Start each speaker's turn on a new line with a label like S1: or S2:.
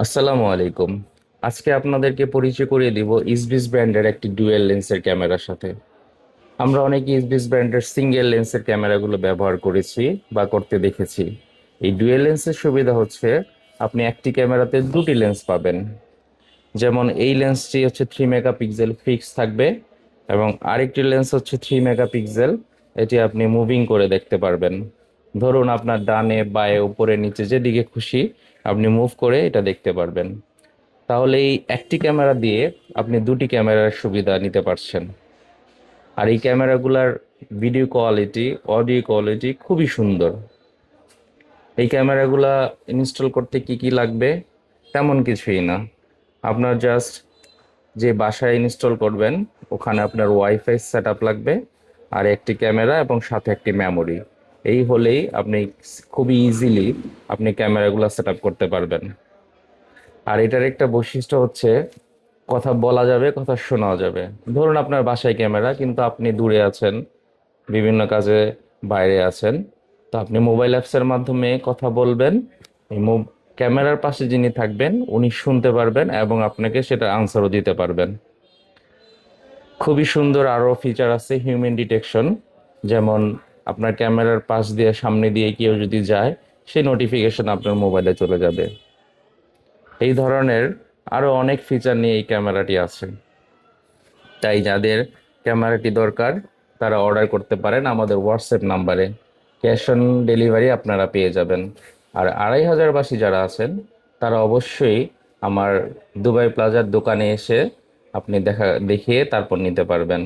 S1: আসসালামু আলাইকুম। আজকে আপনাদেরকে পরিচয় করিয়ে দিব ইসবিস ব্র্যান্ডের একটি ডুয়েল লেন্সের ক্যামেরার সাথে। আমরা অনেক ইসবিস ব্র্যান্ডের সিঙ্গেল লেন্সের ক্যামেরাগুলো ব্যবহার করেছি বা করতে দেখেছি। এই ডুয়েল লেন্সের সুবিধা হচ্ছে আপনি একটি ক্যামেরাতে দুটি লেন্স পাবেন। যেমন এই লেন্সটি হচ্ছে 3 মেগাপিক্সেল ফিক্স থাকবে এবং আরেকটি লেন্স হচ্ছে 3 মেগাপিক্সেল। এটি আপনি মুভিং করে দেখতে পারবেন। ধরুন আপনার ডানে বায়ে উপরে নিচে যেদিকে খুশি আপনি মুভ করে এটা দেখতে পারবেন। তাহলে এই একটি ক্যামেরা দিয়ে আপনি দুটি ক্যামেরার সুবিধা নিতে পারছেন। আর এই ক্যামেরাগুলোর ভিডিও কোয়ালিটি, অডিও কোয়ালিটি খুবই সুন্দর। এই ক্যামেরাগুলা ইনস্টল করতে কি কি লাগবে? তেমন কিছুই না। আপনার জাস্ট যে বাসায় ইনস্টল করবেন ওখানে আপনার ওয়াইফাই সেট আপ লাগবে, আর একটি ক্যামেরা এবং সাথে একটি মেমোরি। এই হলেই আপনি খুবই ইজিলি আপনি ক্যামেরাগুলো সেট আপ করতে পারবেন। আর এটার একটা বৈশিষ্ট্য হচ্ছে কথা বলা যাবে, কথা শোনাও যাবে। ধরুন আপনার বাসায় ক্যামেরা কিন্তু আপনি দূরে আছেন, বিভিন্ন কাজে বাইরে আছেন, তো আপনি মোবাইল অ্যাপসের মাধ্যমে কথা বলবেন। এই ক্যামেরার পাশে যিনি থাকবেন উনি শুনতে পারবেন এবং আপনাকে সেটা আনসারও দিতে পারবেন। খুবই সুন্দর আরও ফিচার আছে হিউম্যান ডিটেকশন। যেমন আপনার ক্যামেরার পাশ দিয়ে সামনে দিয়ে কেউ যদি যায়, সেই নোটিফিকেশন আপনার মোবাইলে চলে যাবে। এই ধরনের আরও অনেক ফিচার নিয়ে এই ক্যামেরাটি আছে। তাই যাদের ক্যামেরাটি দরকার তারা অর্ডার করতে পারেন আমাদের হোয়াটসঅ্যাপ নাম্বারে। ক্যাশ অন ডেলিভারি আপনারা পেয়ে যাবেন। আর 2500 যারা আছেন তারা অবশ্যই আমার দুবাই প্লাজার দোকানে এসে আপনি দেখিয়ে তারপর নিতে পারবেন।